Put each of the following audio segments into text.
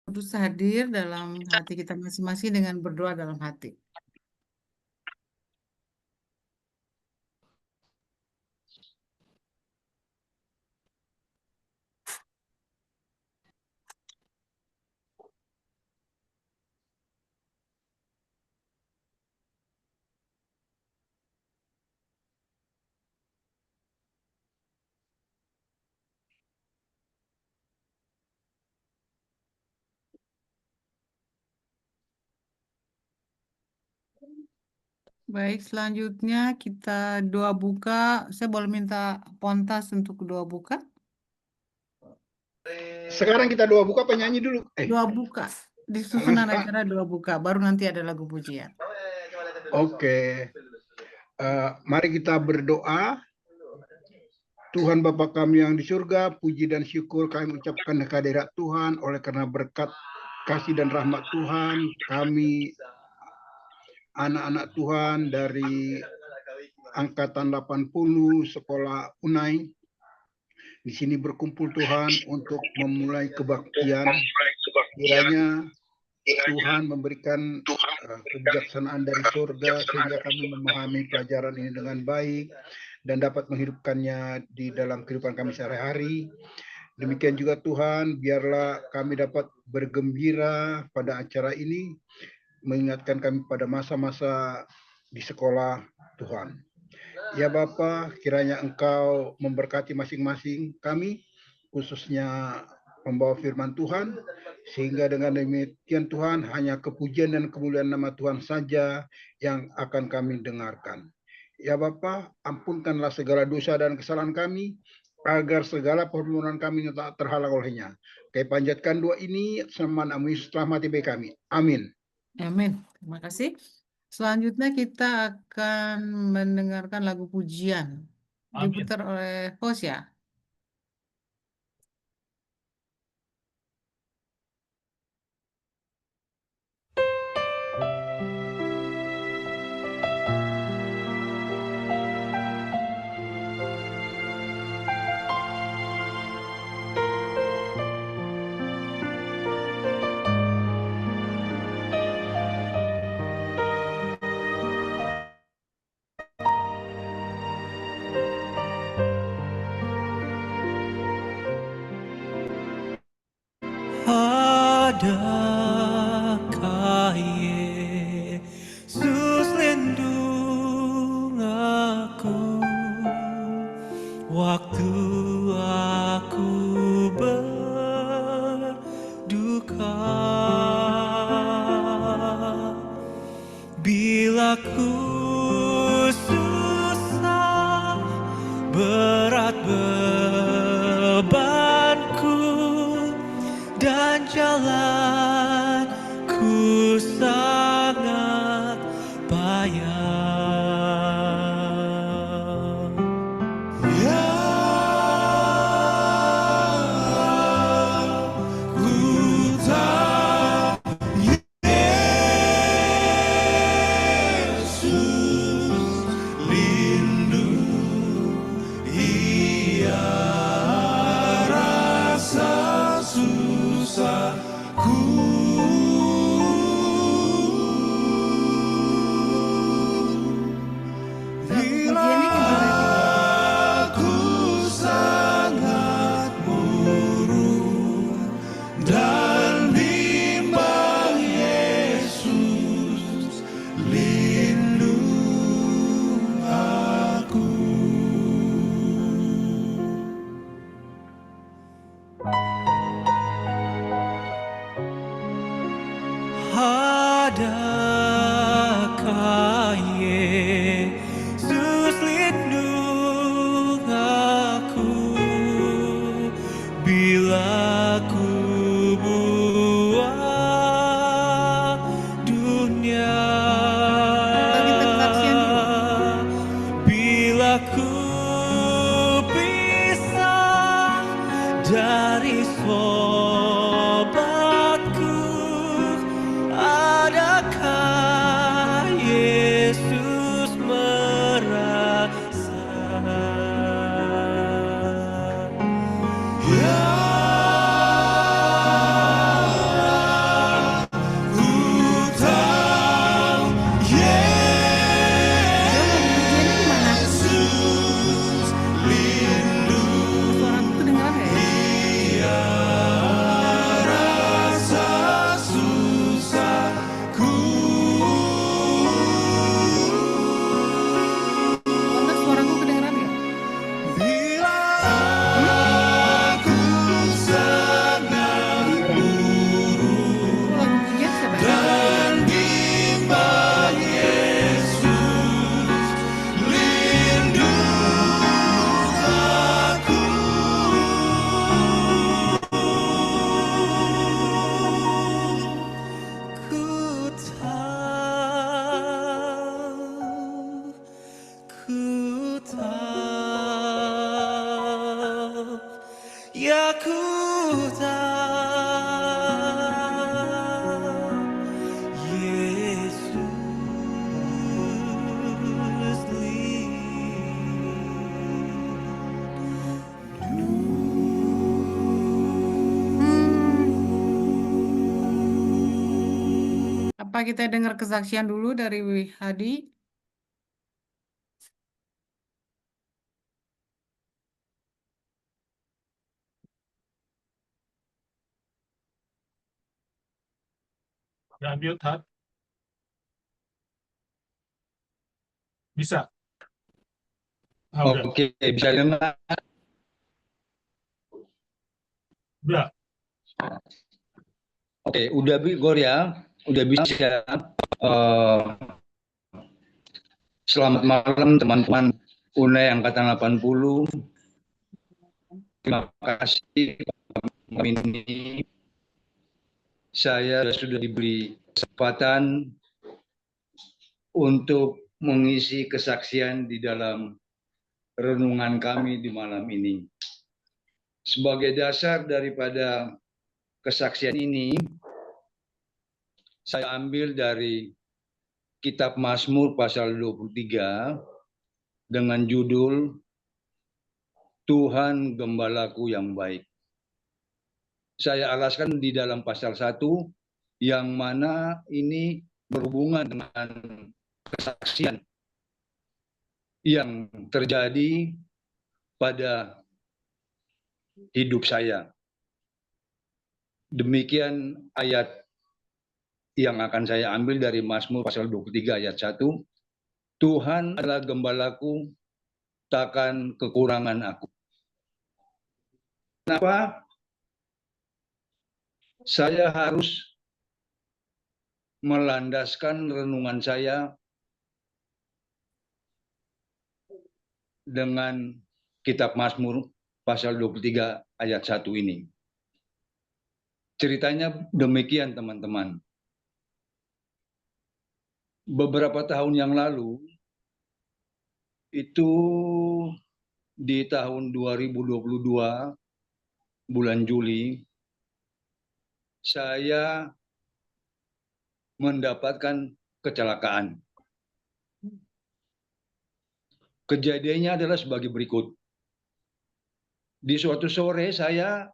Kudus hadir dalam hati kita masing-masing dengan berdoa dalam hati. Baik, selanjutnya kita doa buka. Saya boleh minta Pontas untuk doa buka? Sekarang kita doa buka penyanyi dulu. Doa buka. Di susunan acara doa buka, baru nanti ada lagu pujian. Oke. Mari kita berdoa. Tuhan Bapa kami yang di surga, puji dan syukur kami ucapkan kehadirat Tuhan oleh karena berkat kasih dan rahmat Tuhan, kami anak-anak Tuhan dari angkatan 80 sekolah UNAI di sini berkumpul Tuhan untuk memulai kebaktian. Kiranya Tuhan memberikan kebijaksanaan dari surga sehingga kami memahami pelajaran ini dengan baik dan dapat menghidupkannya di dalam kehidupan kami sehari-hari. Demikian juga Tuhan, biarlah kami dapat bergembira pada acara ini, mengingatkan kami pada masa-masa di sekolah Tuhan. Ya Bapa, kiranya Engkau memberkati masing-masing kami, khususnya membawa firman Tuhan, sehingga dengan demikian Tuhan, hanya kepujian dan kemuliaan nama Tuhan saja yang akan kami dengarkan. Ya Bapa, ampunkanlah segala dosa dan kesalahan kami, agar segala permohonan kami tak terhalang olehnya. Kami panjatkan doa ini sama nama Yesus telah mati bagi kami. Amin. Amin. Terima kasih. Selanjutnya kita akan mendengarkan lagu pujian. Diputar oleh host ya. Adakah Yesus lindung aku waktu aku berduka, bila ku susah berat bebanku dan jalanku sangat payah. Ya, ku tahu Yesus lindung, Ia rasa susahku. Pujiannya gimana? Aku sangat murung dan bimbang, Yesus lindung aku. Adakah Yesus lindung aku bila ku buang dunia, bila ku pisah dari sobatku, adakah Apa kita dengar kesaksian dulu dari Hadi? Ya, mute, Hat. Bisa? Udah. Oke, bisa dengar. Udah. Oke, udah Gloria, udah bisa. Selamat malam teman-teman UNER Angkatan 80. Terima kasih ini saya sudah diberi kesempatan untuk mengisi kesaksian di dalam renungan kami di malam ini. Sebagai dasar daripada kesaksian ini, saya ambil dari Kitab Mazmur pasal 23 dengan judul Tuhan Gembalaku yang baik. Saya alaskan di dalam pasal 1 yang mana ini berhubungan dengan kesaksian yang terjadi pada hidup saya. Demikian ayat yang akan saya ambil dari Mazmur pasal 23 ayat 1. Tuhan adalah gembalaku, takkan kekurangan aku. Kenapa saya harus melandaskan renungan saya dengan kitab Mazmur pasal 23 ayat 1 ini? Ceritanya demikian, teman-teman. Beberapa tahun yang lalu, itu di tahun 2022, bulan Juli, saya mendapatkan kecelakaan. Kejadiannya adalah sebagai berikut. Di suatu sore saya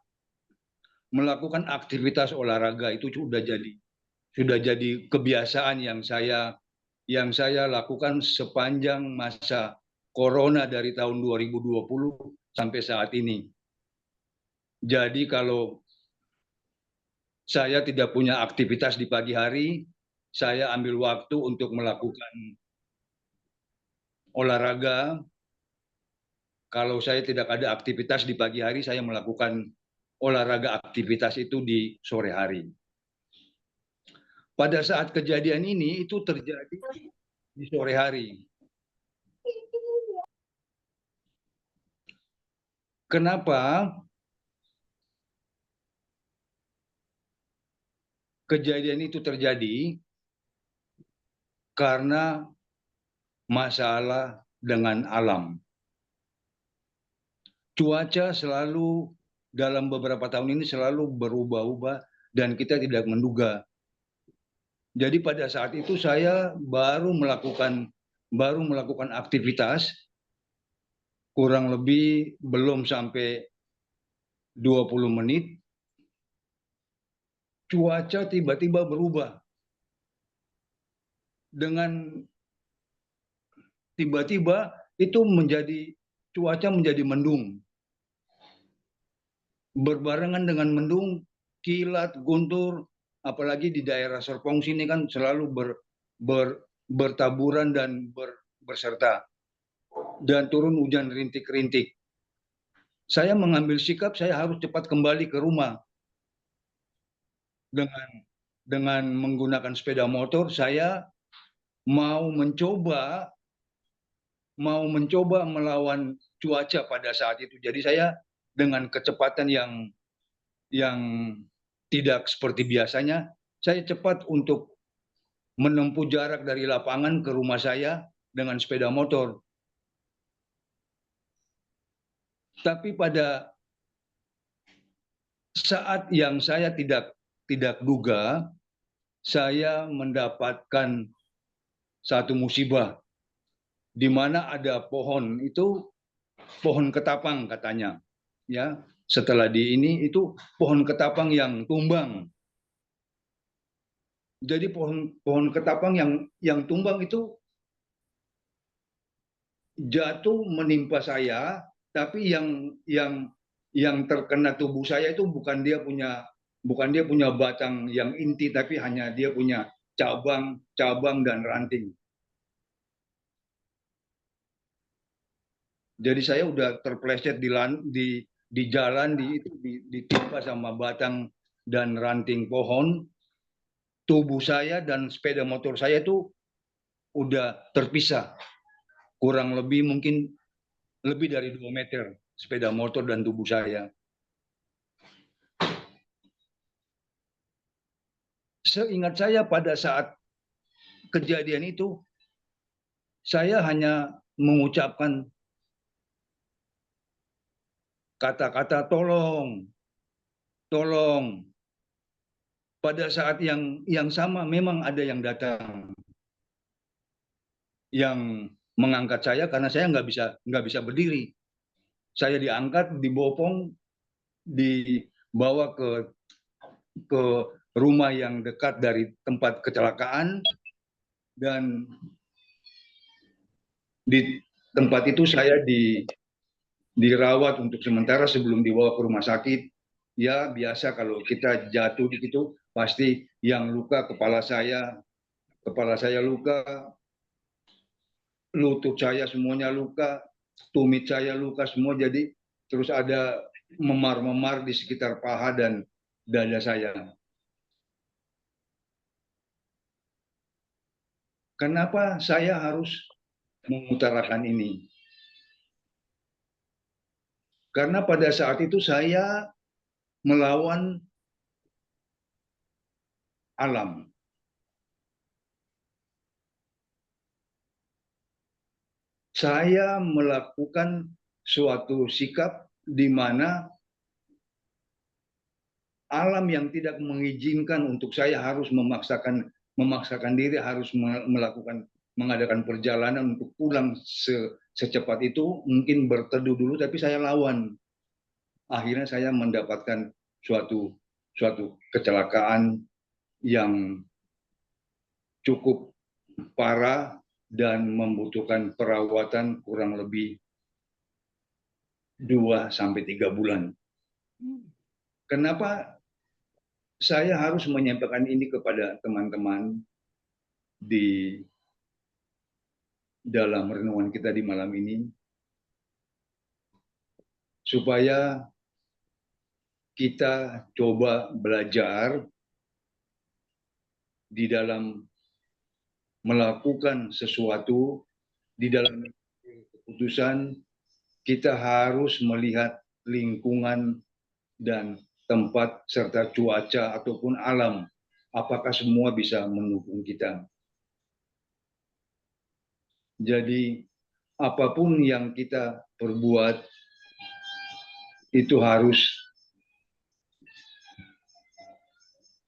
melakukan aktivitas olahraga, itu sudah jadi kebiasaan yang saya lakukan sepanjang masa corona dari tahun 2020 sampai saat ini. Jadi kalau saya tidak punya aktivitas di pagi hari, saya ambil waktu untuk melakukan olahraga. Kalau saya tidak ada aktivitas di pagi hari, saya melakukan olahraga aktivitas itu di sore hari. Pada saat kejadian ini itu terjadi di sore hari. Kenapa kejadian itu terjadi? Karena masalah dengan alam. Cuaca selalu dalam beberapa tahun ini selalu berubah-ubah dan kita tidak menduga. Jadi pada saat itu saya baru melakukan aktivitas, kurang lebih belum sampai 20 menit, cuaca tiba-tiba berubah. Dengan tiba-tiba itu cuaca menjadi mendung. Berbarengan dengan mendung, kilat, guntur, apalagi di daerah Serpong sini kan selalu bertaburan dan berserta. Dan turun hujan rintik-rintik. Saya mengambil sikap saya harus cepat kembali ke rumah. Dengan menggunakan sepeda motor, saya mau mencoba melawan cuaca pada saat itu. Jadi saya dengan kecepatan yang tidak seperti biasanya, saya cepat untuk menempuh jarak dari lapangan ke rumah saya dengan sepeda motor. Tapi pada saat yang saya tidak duga, saya mendapatkan satu musibah, di mana ada pohon, itu pohon ketapang katanya. Ya, setelah itu pohon ketapang yang tumbang. Jadi pohon ketapang yang tumbang itu jatuh menimpa saya, tapi yang terkena tubuh saya itu bukan dia punya batang yang inti, tapi hanya dia punya cabang dan ranting. Jadi saya udah terpleset di jalan, ditimpa sama batang dan ranting pohon. Tubuh saya dan sepeda motor saya itu udah terpisah. Kurang lebih mungkin lebih dari 2 meter sepeda motor dan tubuh saya. Seingat saya pada saat kejadian itu, saya hanya mengucapkan kata-kata tolong, tolong. Pada saat yang sama memang ada yang datang, yang mengangkat saya karena saya nggak bisa berdiri. Saya diangkat, dibopong, dibawa ke rumah yang dekat dari tempat kecelakaan, dan di tempat itu saya dirawat untuk sementara sebelum dibawa ke rumah sakit. Ya biasa kalau kita jatuh gitu pasti yang luka kepala saya luka, lutut saya semuanya luka, tumit saya luka semua, jadi terus ada memar-memar di sekitar paha dan dada saya. Kenapa saya harus mengutarakan ini? Karena pada saat itu saya melawan alam. Saya melakukan suatu sikap di mana alam yang tidak mengizinkan untuk saya harus memaksakan diri harus mengadakan perjalanan untuk pulang secepat itu, mungkin berteduh dulu, tapi saya lawan. Akhirnya saya mendapatkan suatu kecelakaan yang cukup parah dan membutuhkan perawatan kurang lebih 2 sampai 3 bulan. Kenapa saya harus menyampaikan ini kepada teman-teman di dalam renungan kita di malam ini? Supaya kita coba belajar di dalam melakukan sesuatu, di dalam keputusan, kita harus melihat lingkungan dan tempat serta cuaca ataupun alam, apakah semua bisa mendukung kita. Jadi apapun yang kita perbuat itu harus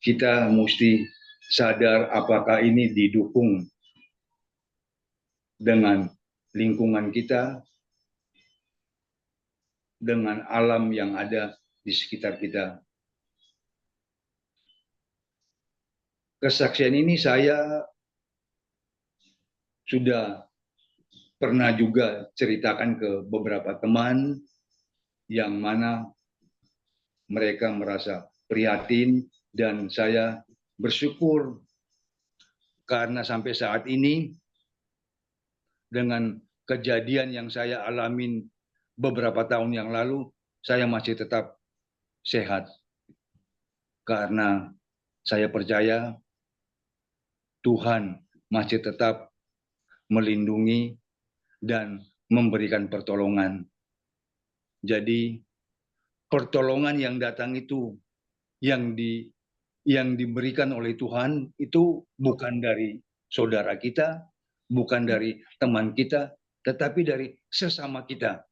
kita mesti sadar apakah ini didukung dengan lingkungan kita, dengan alam yang ada di sekitar kita. Kesaksian ini saya sudah pernah juga ceritakan ke beberapa teman yang mana mereka merasa prihatin, dan saya bersyukur karena sampai saat ini dengan kejadian yang saya alamin beberapa tahun yang lalu, saya masih tetap sehat. Karena saya percaya Tuhan masih tetap melindungi dan memberikan pertolongan. Jadi pertolongan yang datang itu, yang diberikan oleh Tuhan itu bukan dari saudara kita, bukan dari teman kita, tetapi dari sesama kita.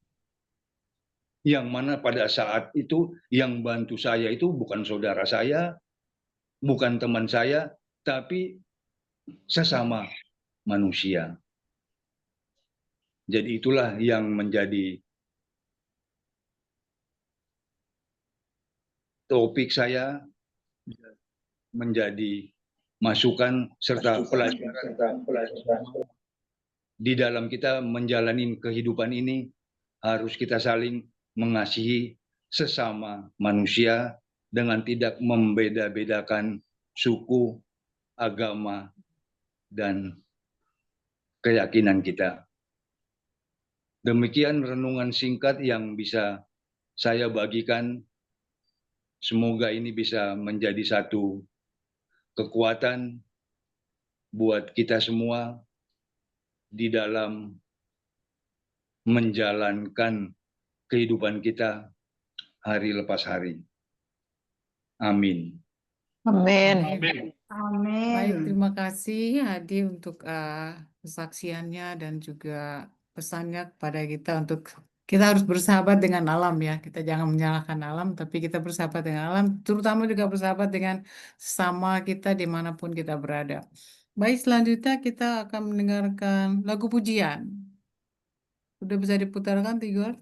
Yang mana pada saat itu yang bantu saya itu bukan saudara saya, bukan teman saya, tapi sesama manusia. Jadi itulah yang menjadi topik saya, menjadi masukan serta pelajaran di dalam kita menjalani kehidupan ini. Harus kita saling mengasihi sesama manusia dengan tidak membeda-bedakan suku, agama, dan keyakinan kita. Demikian renungan singkat yang bisa saya bagikan. Semoga ini bisa menjadi satu kekuatan buat kita semua di dalam menjalankan kehidupan kita hari lepas hari. Amin. Amin. Amin. Baik, Amin. terima kasih Hadi untuk kesaksiannya dan juga pesannya kepada kita untuk kita harus bersahabat dengan alam ya. Kita jangan menyalahkan alam, tapi kita bersahabat dengan alam, terutama juga bersahabat dengan sesama kita dimanapun kita berada. Baik, selanjutnya kita akan mendengarkan lagu pujian. Sudah bisa diputarkan, Tigor?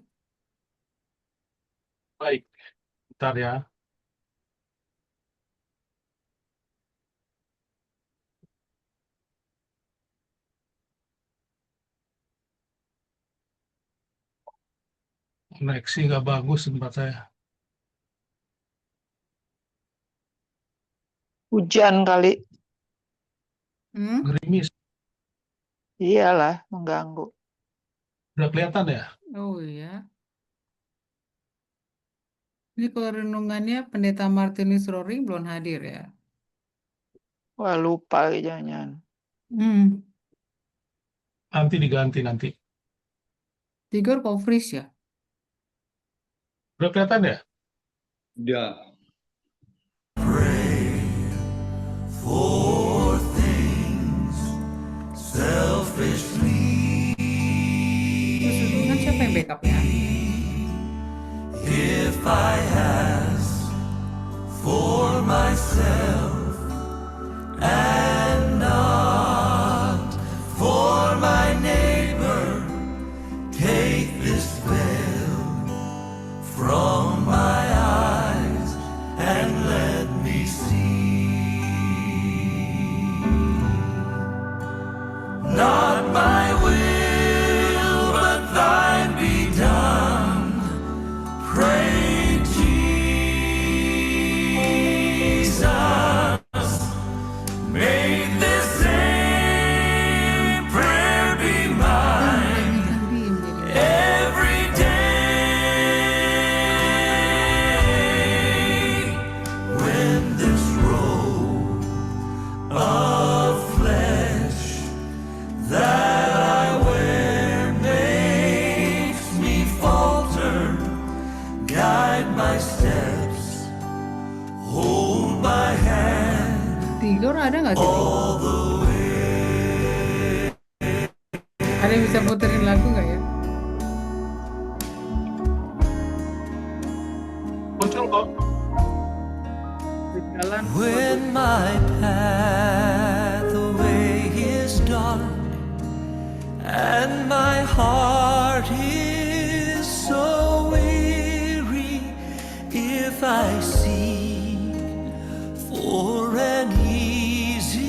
Baik. Bentar ya. Koneksi nggak bagus tempat saya. Hujan kali. Gerimis. Iyalah, mengganggu. Udah kelihatan ya? Oh iya. Ini kalau renungannya Pendeta Martinus Roring belum hadir ya. Wah, lupa jangan-jangan. Nanti diganti nanti. Tigor kok freeze ya? Udah kelihatan ya? Ya. For things selfishly, Terus renungan siapa yang backup ya? if I ask for myself and not for my neighbor, take this veil from my eyes and let me see. Not my will, but thine be done. Pray, Jesus, may this same prayer be mine every day. When this robe of flesh that I wear makes me falter, guide my steps, hold my hand Tigor ada nggak sih? all the way. Ada yang bisa puterin lagu nggak ya? Muncul kok. Berjalan. When my pathway is dark and my heart is so weary, if I seek for an easier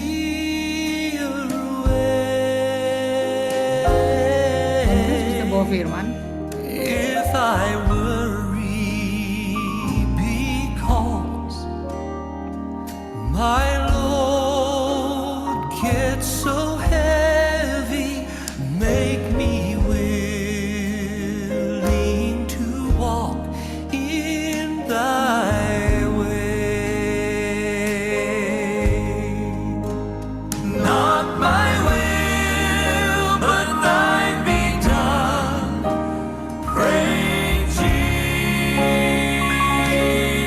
Bisa bawa way, firman. if I worry because my load gets so heavy, make me willing to walk in thy way. Not my will, but thine be done. Pray,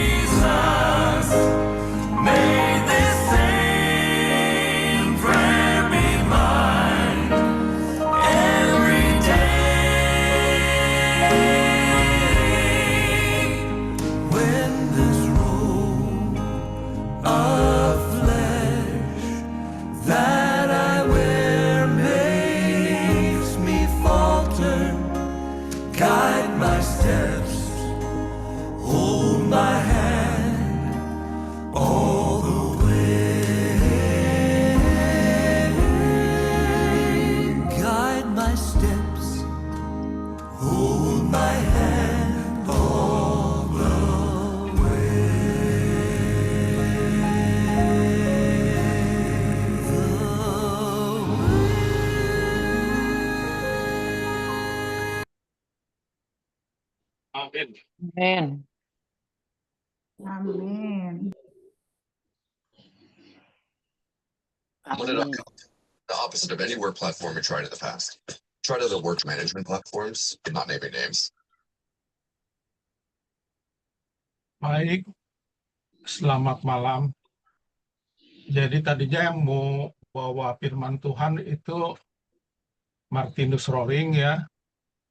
Jesus, may this Amin. Amin. Amin. I'm going to the opposite of any work platform we tried in the past. Tried other work management platforms, but not naming names. Baik, selamat malam. Jadi tadinya yang mau bawa firman Tuhan itu Martinus Roring ya,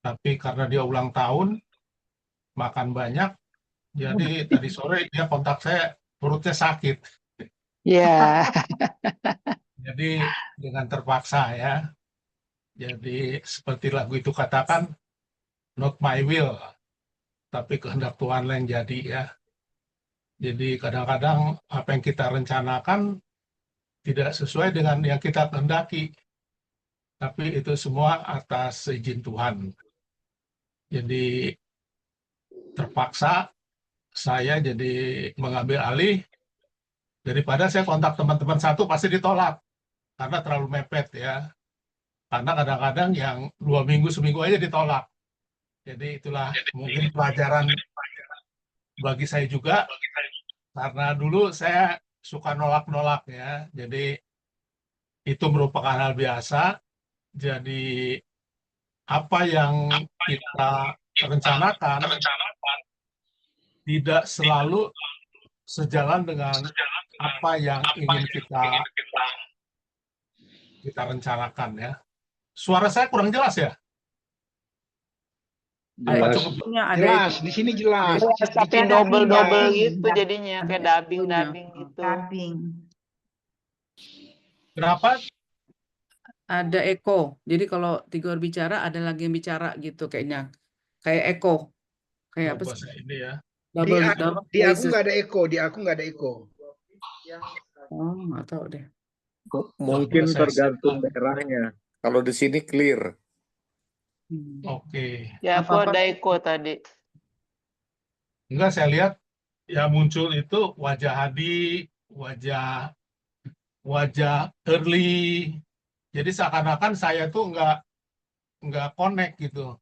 tapi karena dia ulang tahun, makan banyak, jadi tadi sore dia kontak saya, perutnya sakit. Ya, Jadi dengan terpaksa ya. Jadi seperti lagu itu katakan, not my will, tapi kehendak Tuhan yang jadi ya. Jadi kadang-kadang apa yang kita rencanakan tidak sesuai dengan yang kita kehendaki. Tapi itu semua atas izin Tuhan. Jadi terpaksa saya jadi mengambil alih, daripada saya kontak teman-teman satu pasti ditolak. Karena terlalu mepet ya. Karena kadang-kadang yang 2 minggu, seminggu aja ditolak. Jadi itulah mungkin pelajaran bagi saya juga. Karena dulu saya suka nolak-nolak ya. Jadi itu merupakan hal biasa. Jadi apa yang kita rencanakan tidak selalu sejalan dengan apa yang ingin kita rencanakan ya. Suara saya kurang jelas ya? Apa Jelas. cukup? Jelas, di sini jelas. tapi Ada double-double dubbing, gitu jadinya, kayak dubbing-dubbing gitu. Dubbing. Kenapa? Ada echo. Jadi kalau Tigor bicara, ada lagi yang bicara gitu kayaknya. Kayak echo. Kayak apa Coba sih? saya ini ya. Double Di aku voices. nggak ada eko, di aku nggak ada eko. Oh, nggak tahu deh. Mungkin Coba saya tergantung set up. daerahnya. Kalau di sini clear. Hmm. Oke. Ya, aku Apa-apa. ada echo tadi. Enggak, saya lihat yang muncul itu wajah Hadi, wajah Early. Jadi seakan-akan saya tuh nggak connect gitu.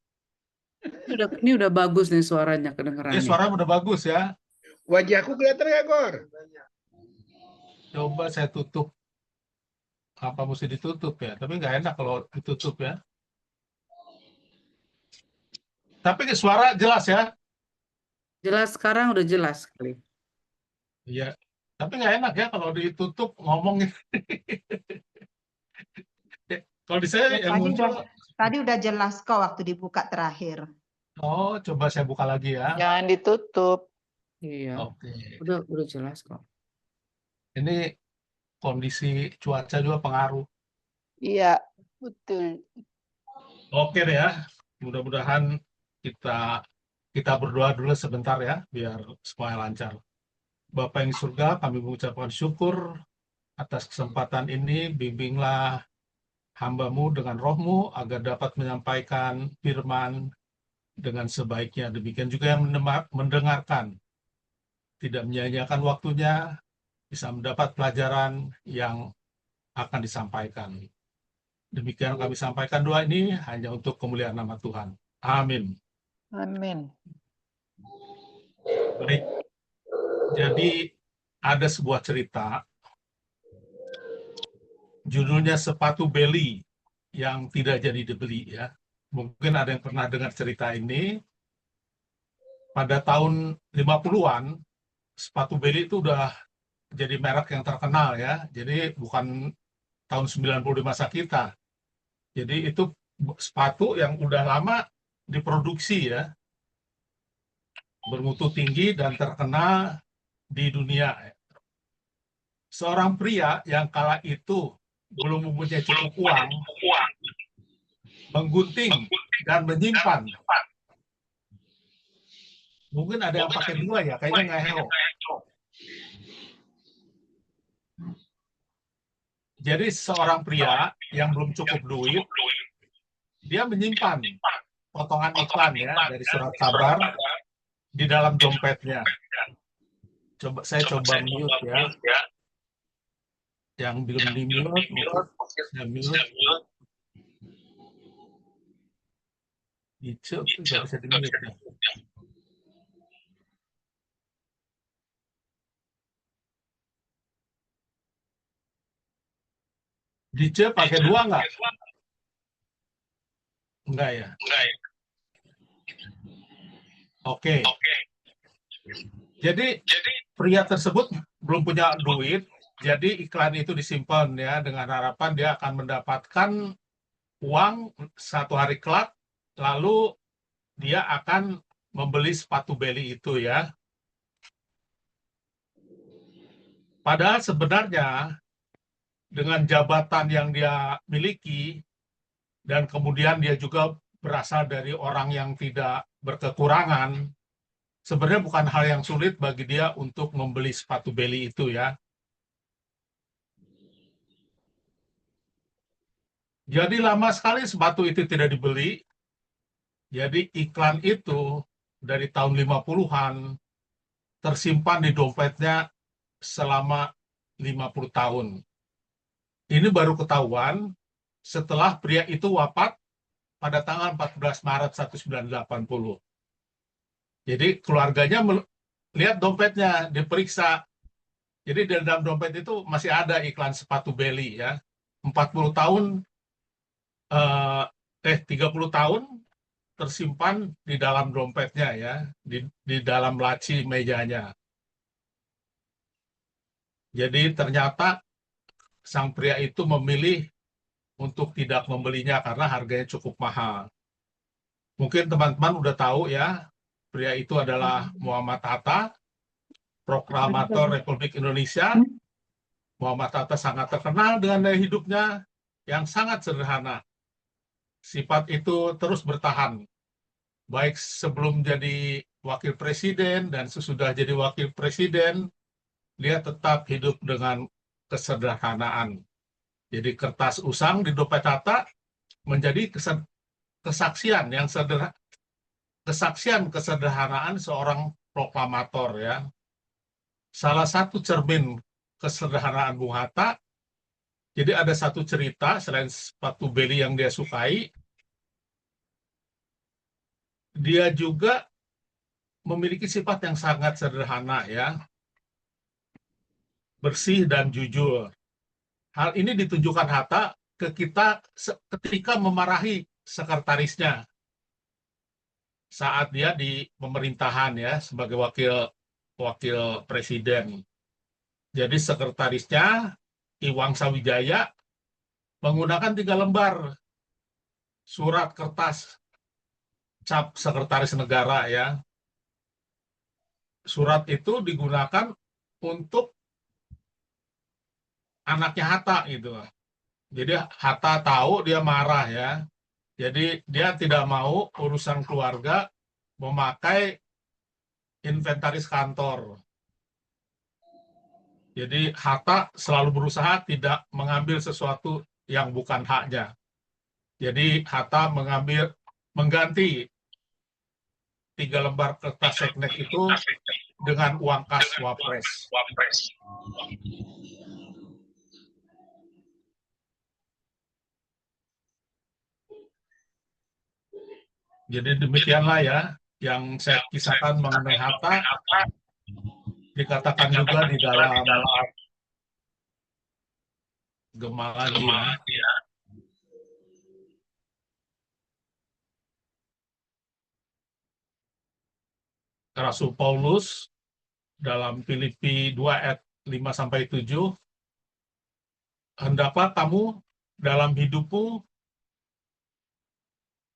Ini udah bagus nih suaranya Ini kedengerannya. suara udah bagus ya. Wajahku kelihatan nggak, Gor? Coba saya tutup. Apa mesti ditutup ya? Tapi nggak enak kalau ditutup ya. Tapi suara jelas ya. Jelas, sekarang udah jelas sekali. Iya. Tapi nggak enak ya kalau ditutup ngomong. Kalau di saya yang muncul. Tadi udah jelas kok waktu dibuka terakhir. Oh, coba saya buka lagi ya. Jangan ditutup. Iya, Oke. udah jelas kok. Ini kondisi cuaca juga pengaruh. Iya, betul. Oke deh ya. Mudah-mudahan kita berdoa dulu sebentar ya, biar semuanya lancar. Bapa yang di surga, kami mengucapkan syukur atas kesempatan ini. Bimbinglah hamba-Mu dengan roh-Mu agar dapat menyampaikan firman dengan sebaiknya. Demikian juga yang mendengarkan. Tidak menyia-nyiakan waktunya, bisa mendapat pelajaran yang akan disampaikan. Demikian kami sampaikan doa ini hanya untuk kemuliaan nama Tuhan. Amin. Amin. Baik. Jadi ada sebuah cerita, judulnya Sepatu Beli yang tidak jadi dibeli ya. Mungkin ada yang pernah dengar cerita ini. Pada tahun 50-an, sepatu Beli itu udah jadi merek yang terkenal ya. Jadi bukan tahun 90 di masa kita. Jadi itu sepatu yang udah lama diproduksi ya. Bermutu tinggi dan terkenal di dunia. Seorang pria yang kala itu belum mempunyai cukup uang, menggunting dan menyimpan. Mungkin ada yang pakai 2 ya, kayaknya nggak hero. Jadi seorang pria yang belum cukup duit, dia menyimpan potongan iklan ya dari surat kabar di dalam dompetnya. Saya coba mute ya. Yang belum di mute, saya mute. Itu nggak bisa di mute ya. Di C pakai 2 nggak? Enggak ya? Oke. Jadi pria tersebut belum punya duit, jadi iklan itu disimpan ya dengan harapan dia akan mendapatkan uang satu hari kelak, lalu dia akan membeli sepatu beli itu ya. Padahal sebenarnya dengan jabatan yang dia miliki dan kemudian dia juga berasal dari orang yang tidak berkekurangan, sebenarnya bukan hal yang sulit bagi dia untuk membeli sepatu beli itu ya. Jadi lama sekali sepatu itu tidak dibeli. Jadi iklan itu dari tahun 50-an tersimpan di dompetnya selama 50 tahun. Ini baru ketahuan setelah pria itu wafat pada tanggal 14 Maret 1980. Jadi keluarganya lihat dompetnya, diperiksa. Jadi di dalam dompet itu masih ada iklan sepatu beli ya. 40 tahun 30 tahun tersimpan di dalam dompetnya ya, di dalam laci mejanya. Jadi ternyata sang pria itu memilih untuk tidak membelinya karena harganya cukup mahal. Mungkin teman-teman udah tahu ya, pria itu adalah Muhammad Hatta, proklamator Republik Indonesia. Muhammad Hatta sangat terkenal dengan gaya hidupnya yang sangat sederhana. Sifat itu terus bertahan, baik sebelum jadi wakil presiden dan sesudah jadi wakil presiden, dia tetap hidup dengan kesederhanaan. Jadi kertas usang di dompet Hatta menjadi kesaksian yang kesaksian kesederhanaan seorang proklamator ya. Salah satu cermin kesederhanaan Bung Hatta, jadi ada satu cerita selain sepatu beli yang dia sukai, dia juga memiliki sifat yang sangat sederhana ya, bersih dan jujur. Hal ini ditunjukkan Hatta ke kita ketika memarahi sekretarisnya saat dia di pemerintahan ya sebagai wakil presiden. Jadi sekretarisnya Iwang Sawijaya menggunakan 3 lembar surat kertas cap sekretaris negara ya. Surat itu digunakan untuk anaknya Hatta gitu. Jadi Hatta tahu dia marah ya. Jadi dia tidak mau urusan keluarga memakai inventaris kantor. Jadi Hatta selalu berusaha tidak mengambil sesuatu yang bukan haknya. Jadi Hatta mengganti 3 lembar kertas seknek itu dengan uang kas Wapres. Jadi demikianlah ya yang saya kisahkan mengenai Hatta, dikatakan juga di dalam Gema lagi ya. Rasul Paulus dalam Filipi 2 ayat 5-7, hendaklah kamu dalam hidupmu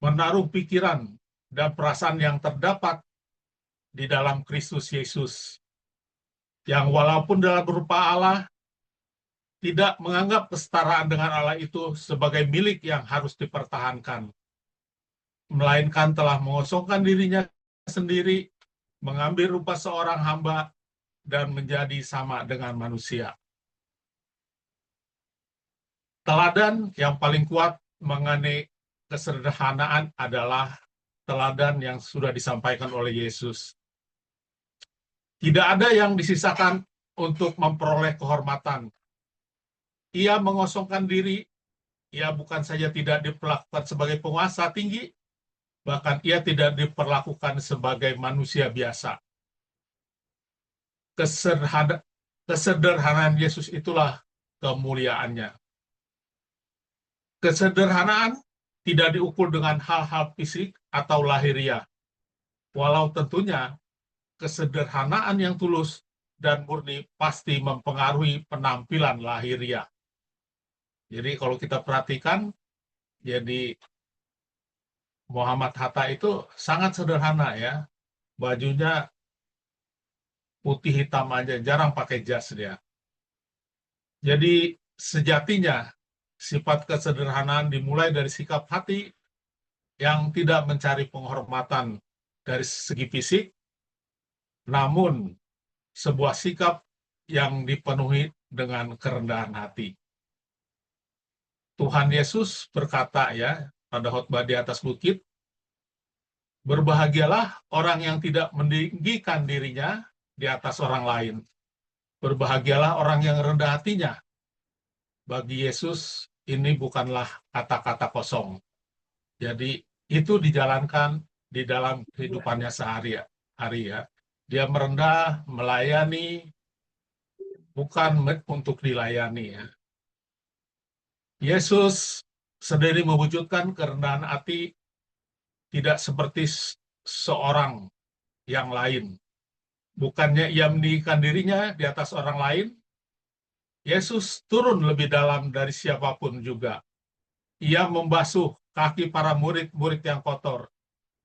menaruh pikiran dan perasaan yang terdapat di dalam Kristus Yesus, yang walaupun dalam berupa Allah, tidak menganggap kesetaraan dengan Allah itu sebagai milik yang harus dipertahankan, melainkan telah mengosongkan dirinya sendiri, mengambil rupa seorang hamba, dan menjadi sama dengan manusia. Teladan yang paling kuat mengenai kesederhanaan adalah teladan yang sudah disampaikan oleh Yesus. Tidak ada yang disisakan untuk memperoleh kehormatan. Ia mengosongkan diri, ia bukan saja tidak diperlakukan sebagai penguasa tinggi, bahkan ia tidak diperlakukan sebagai manusia biasa. Kesederhanaan Yesus itulah kemuliaannya. Kesederhanaan tidak diukur dengan hal-hal fisik atau lahiriah, walau tentunya kesederhanaan yang tulus dan murni pasti mempengaruhi penampilan lahiriah. Jadi kalau kita perhatikan, jadi Muhammad Hatta itu sangat sederhana ya, bajunya putih hitam aja, jarang pakai jas dia. Jadi sejatinya sifat kesederhanaan dimulai dari sikap hati yang tidak mencari penghormatan dari segi fisik, namun sebuah sikap yang dipenuhi dengan kerendahan hati. Tuhan Yesus berkata ya pada khotbah di atas bukit, berbahagialah orang yang tidak meninggikan dirinya di atas orang lain. Berbahagialah orang yang rendah hatinya. Bagi Yesus ini bukanlah kata-kata kosong. Jadi itu dijalankan di dalam kehidupannya sehari-hari ya. Dia merendah, melayani, bukan untuk dilayani ya. Yesus sendiri mewujudkan kerendahan hati tidak seperti seorang yang lain. Bukannya ia meninggikan dirinya di atas orang lain, Yesus turun lebih dalam dari siapapun juga. Ia membasuh kaki para murid-murid yang kotor.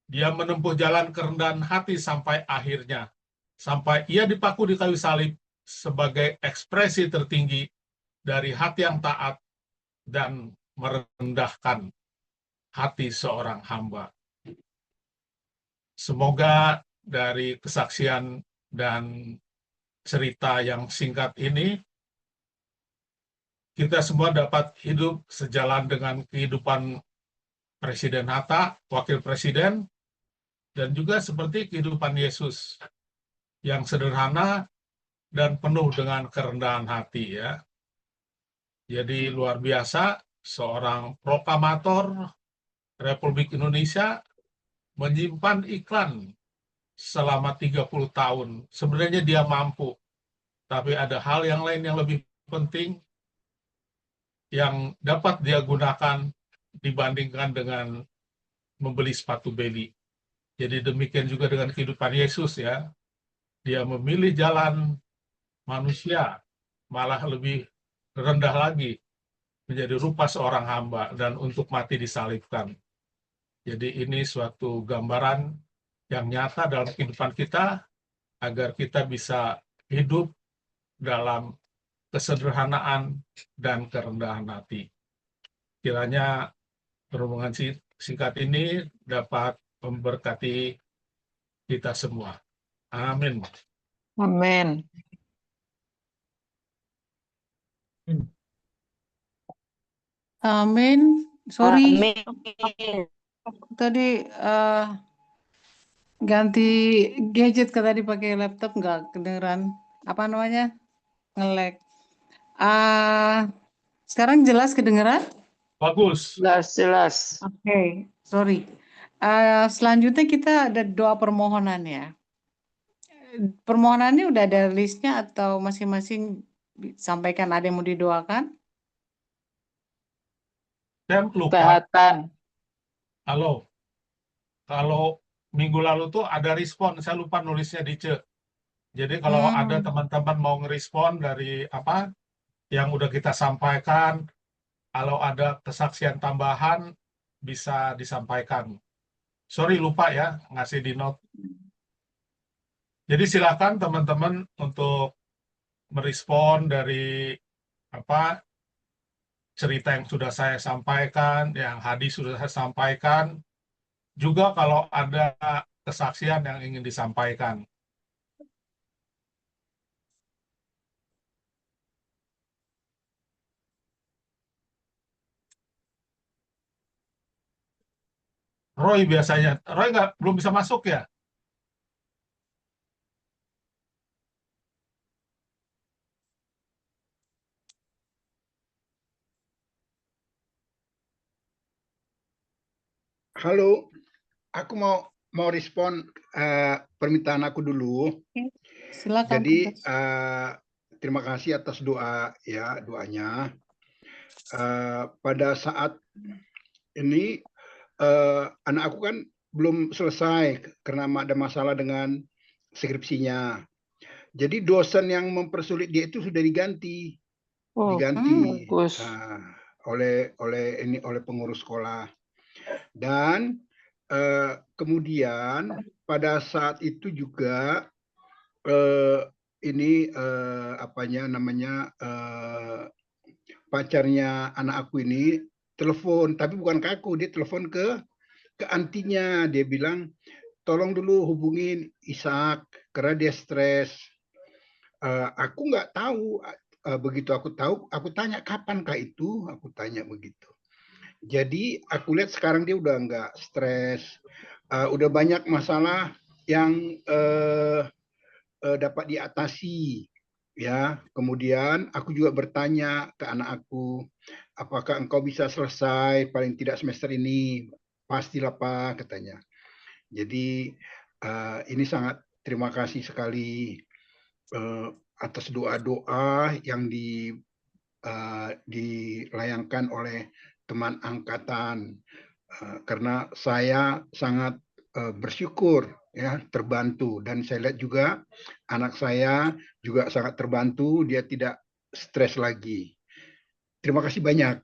Dia menempuh jalan kerendahan hati sampai akhirnya. Sampai ia dipaku di kayu salib sebagai ekspresi tertinggi dari hati yang taat dan merendahkan hati seorang hamba. Semoga dari kesaksian dan cerita yang singkat ini, kita semua dapat hidup sejalan dengan kehidupan Presiden Hatta, Wakil Presiden, dan juga seperti kehidupan Yesus yang sederhana dan penuh dengan kerendahan hati ya. Jadi luar biasa, seorang proklamator Republik Indonesia menyimpan iklan selama 30 tahun. Sebenarnya dia mampu, tapi ada hal yang lain yang lebih penting yang dapat dia gunakan dibandingkan dengan membeli sepatu beli. Jadi demikian juga dengan kehidupan Yesus ya. Dia memilih jalan manusia, malah lebih rendah lagi, menjadi rupa seorang hamba dan untuk mati disalibkan. Jadi ini suatu gambaran yang nyata dalam kehidupan kita agar kita bisa hidup dalam kesederhanaan dan kerendahan hati. Kiranya perhubungan singkat ini dapat memberkati kita semua. Amin. Amin. Amin. Sorry, Amin. tadi ganti gadget ke tadi pakai laptop nggak kedengeran. Apa namanya? Nge-lag. Sekarang jelas kedengeran? Bagus. Jelas. Oke, sorry. Selanjutnya kita ada doa permohonan ya. Permohonannya udah ada listnya atau masing-masing sampaikan ada yang mau didoakan? Saya lupa. Kesehatan. Halo. Kalau minggu lalu tuh ada respon, saya lupa nulisnya di C. Jadi kalau ada teman-teman mau ngerespon dari apa yang udah kita sampaikan, kalau ada kesaksian tambahan bisa disampaikan. Sorry lupa ya ngasih di note. Jadi silakan teman-teman untuk merespon dari apa cerita yang sudah saya sampaikan, yang hadis sudah saya sampaikan. Juga kalau ada kesaksian yang ingin disampaikan. Roy biasanya, Roy belum bisa masuk ya? Halo, aku mau respon permintaan aku dulu. Silakan. Jadi terima kasih atas doanya. Pada saat ini anak aku kan belum selesai karena ada masalah dengan skripsinya. Jadi dosen yang mempersulit dia itu sudah diganti Bagus. oleh pengurus sekolah. Dan kemudian pada saat itu juga pacarnya anak aku ini telepon, tapi bukan ke aku, dia telepon ke antinya. Dia bilang, tolong dulu hubungin Ishak karena dia stres. Aku nggak tahu. Begitu aku tahu, aku tanya kapankah itu, aku tanya begitu. Jadi aku lihat sekarang dia udah nggak stres, udah banyak masalah yang dapat diatasi. Ya, kemudian aku juga bertanya ke anak aku, apakah engkau bisa selesai paling tidak semester ini? Pastilah Pak, katanya. Jadi ini sangat terima kasih sekali atas doa-doa yang dilayangkan oleh teman angkatan, karena saya sangat bersyukur ya terbantu, dan saya lihat juga anak saya juga sangat terbantu, dia tidak stres lagi. Terima kasih banyak.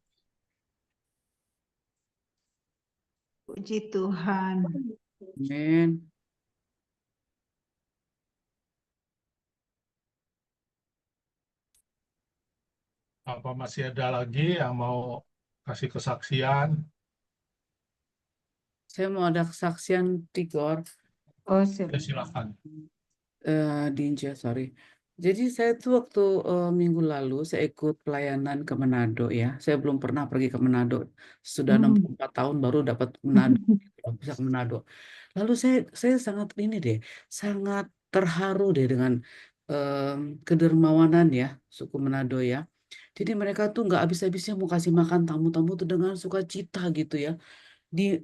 Puji Tuhan. Amin. Apa masih ada lagi yang mau kasih kesaksian? Saya mau ada kesaksian Tigor. Oh, Ya, silakan. Dinja, sorry. Jadi saya tuh waktu minggu lalu saya ikut pelayanan ke Manado ya. Saya belum pernah pergi ke Manado. Sudah 64 tahun baru dapat Manado, bisa ke Manado. Lalu saya sangat sangat terharu deh dengan kedermawanan ya suku Manado ya. Jadi mereka tuh nggak habis-habisnya mau kasih makan tamu-tamu tuh dengan sukacita gitu ya.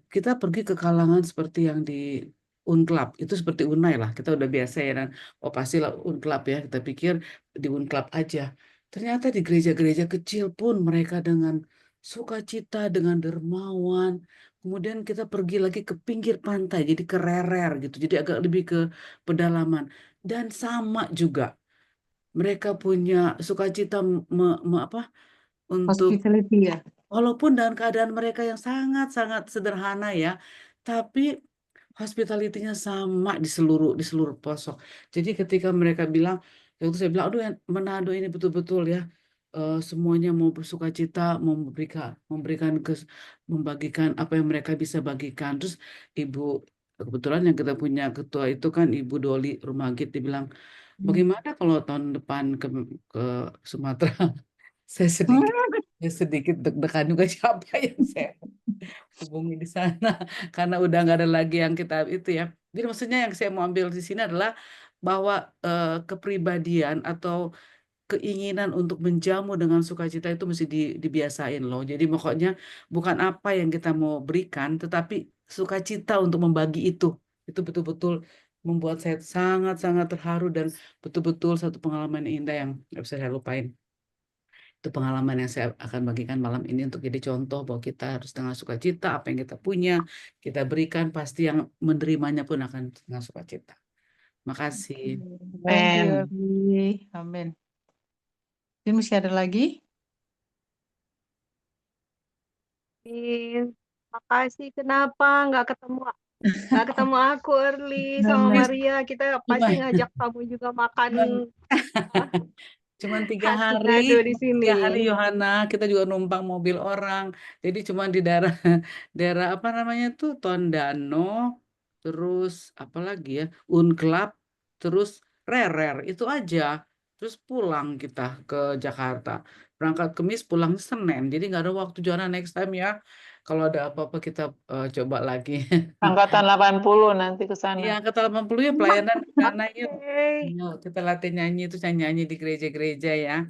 Kita pergi ke kalangan seperti yang di Unclub itu seperti Unai lah, kita udah biasa ya, dan pastilah Unclub ya, kita pikir di Unclub aja. Ternyata di gereja-gereja kecil pun mereka dengan sukacita, dengan dermawan. Kemudian kita pergi lagi ke pinggir pantai, jadi ke Rerer gitu, jadi agak lebih ke pedalaman. Dan sama juga mereka punya sukacita untuk hospitality ya. walaupun dalam keadaan mereka yang sangat-sangat sederhana ya, tapi hospitality-nya sama di seluruh pelosok. Jadi ketika mereka bilang, waktu saya bilang, aduh Manado ini betul-betul ya, semuanya mau bersukacita, mau membagikan apa yang mereka bisa bagikan. Terus kebetulan yang kita punya ketua itu kan Ibu Doli Rumagit, dibilang, bagaimana kalau tahun depan ke Sumatera? Saya sedikit deg-degan juga siapa yang saya hubungi di sana karena udah nggak ada lagi yang kita itu ya. Jadi maksudnya yang saya mau ambil di sini adalah bahwa kepribadian atau keinginan untuk menjamu dengan sukacita itu mesti dibiasain loh. Jadi pokoknya bukan apa yang kita mau berikan, tetapi sukacita untuk membagi itu. Itu betul-betul membuat saya sangat-sangat terharu dan betul-betul satu pengalaman indah yang nggak bisa saya lupain. Itu pengalaman yang saya akan bagikan malam ini untuk jadi contoh bahwa kita harus dengan sukacita apa yang kita punya, kita berikan, pasti yang menerimanya pun akan dengan sukacita. Makasih. Thank you, Amen. Abi. Amin. Ini masih ada lagi? Makasih, kenapa nggak ketemu aku Early sama Amin. Maria, kita pasti ngajak kamu juga makan Cuman 3 khas hari, Manado di sini. 3 hari Yohana, kita juga numpang mobil orang. Jadi cuma di daerah daerah apa namanya tuh Tondano, terus apa lagi ya, Unclub, terus Rerer, itu aja. Terus pulang kita ke Jakarta. Berangkat Kamis, pulang Senin. Jadi nggak ada waktu Johanna, next time ya. Kalau ada apa-apa kita coba lagi. Angkatan 80 nanti ke sana. Iya, angkatan 80 ya pelayanan ke sana yuk. Oke. Yuk, kita latih nyanyi itu, saya nyanyi di gereja-gereja ya.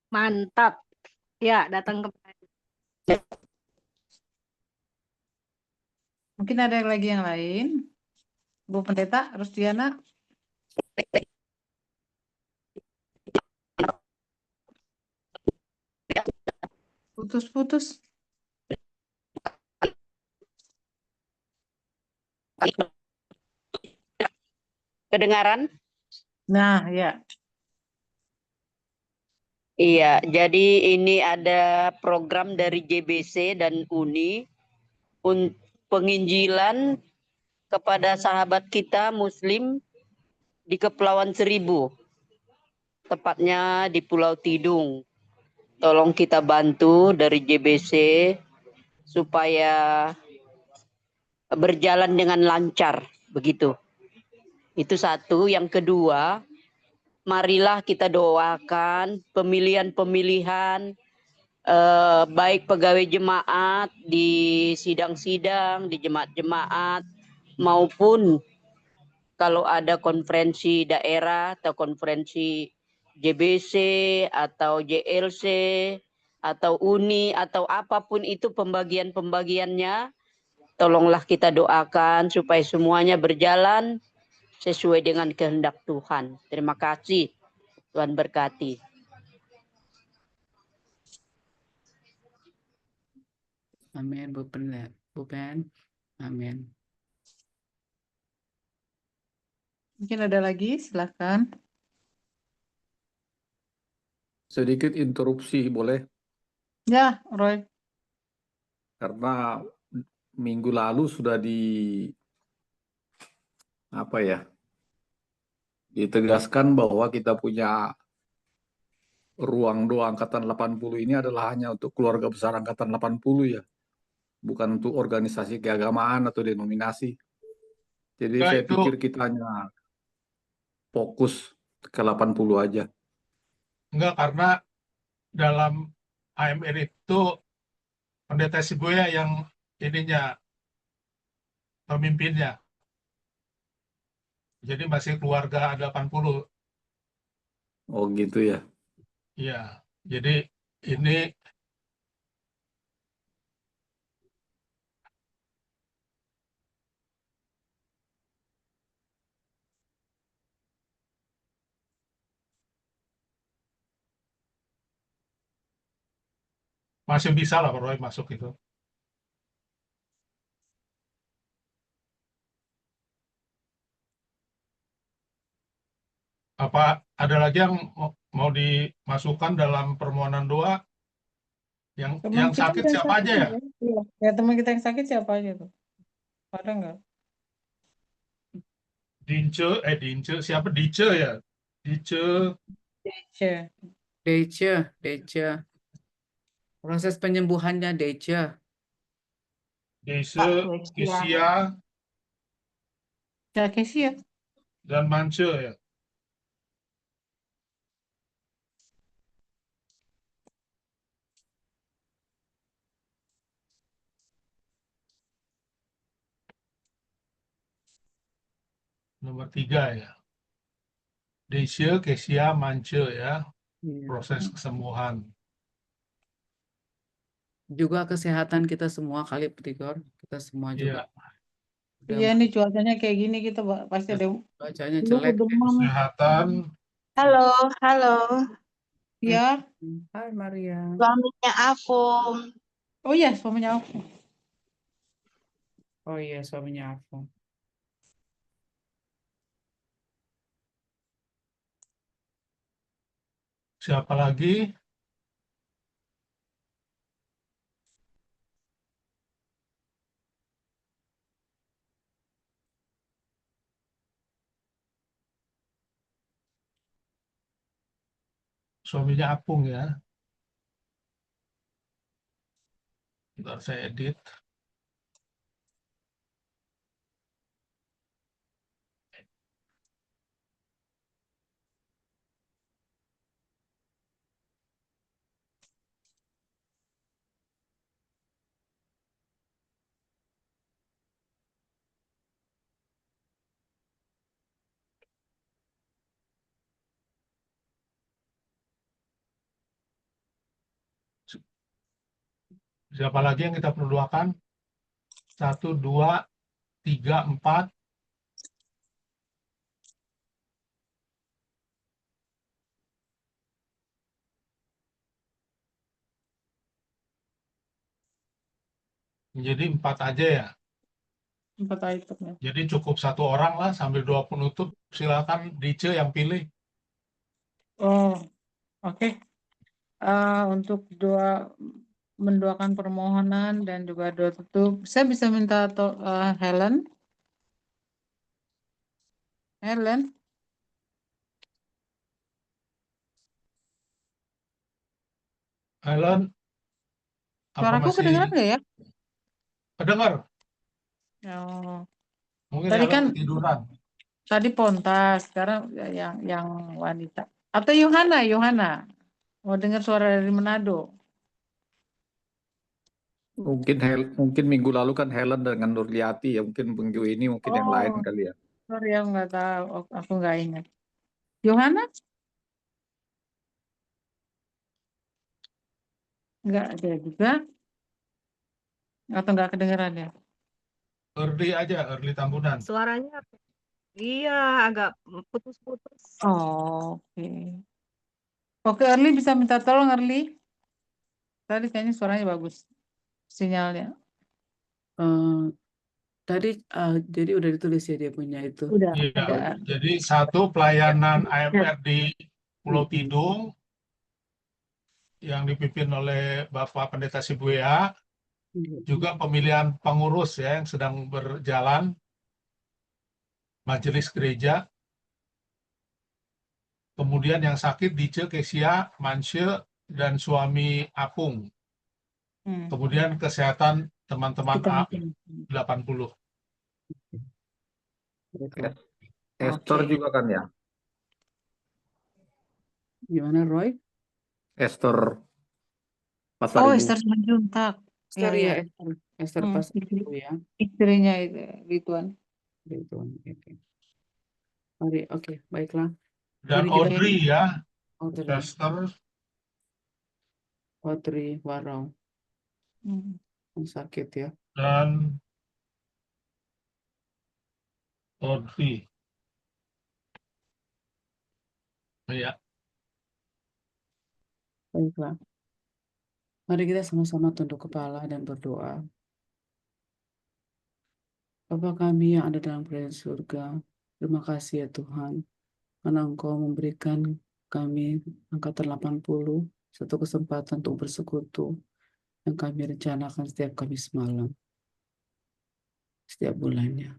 Mantap. Ya, datang kembali. Mungkin ada lagi yang lain. Bu Pendeta, Rusdiana. Putus-putus. Kedengaran? Nah, ya. Iya, jadi ini ada program dari JBC dan UNI untuk penginjilan kepada sahabat kita Muslim di Kepulauan Seribu, tepatnya di Pulau Tidung. Tolong kita bantu dari JBC supaya berjalan dengan lancar, begitu. Itu satu. Yang kedua, marilah kita doakan pemilihan-pemilihan baik pegawai jemaat di sidang-sidang, di jemaat-jemaat, maupun kalau ada konferensi daerah atau konferensi JBC atau JLC atau UNI atau apapun itu pembagian-pembagiannya, tolonglah kita doakan supaya semuanya berjalan sesuai dengan kehendak Tuhan. Terima kasih. Tuhan berkati. Amin, Bu Ben. Amin. Mungkin ada lagi, silahkan. Sedikit interupsi boleh? Ya, Roy. Karena minggu lalu sudah ditegaskan bahwa kita punya ruang doa Angkatan 80 ini adalah hanya untuk keluarga besar Angkatan 80 ya. Bukan untuk organisasi keagamaan atau denominasi. Jadi Enggak, saya itu pikir kita hanya fokus ke 80 aja. enggak, karena dalam AMR itu Pendeta Sibuya yang ininya pemimpinnya. Jadi masih keluarga 80. Oh gitu ya. Iya. Jadi ini masih bisa lah Pak Roy masuk itu. Apa ada lagi yang mau dimasukkan dalam permohonan doa? Teman Yang kita sakit yang siapa sakit aja ya? Iya. Ya, teman kita yang sakit siapa aja tuh? Ada nggak? Dince, siapa? Dice ya? Dice, C. Dece. Proses penyembuhannya Dece. Dese, Kisia, Ya, Kesia. dan Mance ya. Nomor 3 ya. Dese, Kesia, Mance ya. Iya. Proses kesembuhan. Juga kesehatan kita semua kali Petigor. Kita semua juga. Iya. Iya, ini cuacanya kayak gini kita pasti ada. Cuacanya Lu jelek. demam. Kesehatan. Halo, halo. Ya. Hai Maria. Suaminya Afung. Oh iya, suaminya aku. Oh iya, suaminya aku. Siapa lagi? Suaminya Apung ya. Bentar saya edit. Siapa lagi yang kita perlu doakan? 1, 2, 3, 4. Jadi 4 aja ya. 4 item ya. Jadi cukup 1 orang lah sambil doa penutup. Silakan Dice yang pilih. Oh, oke. Untuk mendoakan permohonan dan juga doa tutup, saya bisa minta Helen. Helen, Helen, apa suaraku masih kedengeran nggak ya? kedengar? Oh, Mungkin tadi Helen kan ketiduran. tadi Pontas, sekarang yang wanita. Atau Yohana. Mau dengar suara dari Manado? Mungkin minggu lalu kan Helen dengan Nurliati ya, mungkin minggu ini mungkin yang lain Oh, kali ya. sorry, aku nggak tahu. Aku nggak ingat. Yohana? Nggak ada juga. Atau nggak kedengeran ya? Early Tambunan. Suaranya iya agak putus-putus. Oh, oke. Oke, Early bisa minta tolong, Early. Tadi kayaknya suaranya bagus. Sinyalnya. Tadi jadi udah ditulis ya dia punya itu. Udah, Iya. ada. Jadi 1 pelayanan AMR di Pulau Tidung yang dipimpin oleh Bapak Pendeta Sibuya. Juga pemilihan pengurus ya yang sedang berjalan. Majelis gereja. Kemudian yang sakit Dice, Kesia, Mansye, dan suami Apung. Kemudian kesehatan teman-teman A80. Esther juga kan ya? Gimana Roy? Esther Oh, Pasaribu. Esther Simanjuntak. Esther Ya, ya, ya. Esther pas itu ya. Istrinya itu, Rituan. Oke. Mari, oke, baiklah. Dan Mari kita Audrey ya. Audrey. Esther. Audrey Warau. Yang sakit ya. Dan Audrey. Ya. Baiklah. Mari kita sama-sama tunduk kepala dan berdoa. Bapa kami yang ada dalam kerajaan surga, terima kasih ya Tuhan, karena Engkau memberikan kami angkatan 80 satu kesempatan untuk bersekutu yang kami rencanakan setiap Kamis malam, setiap bulannya.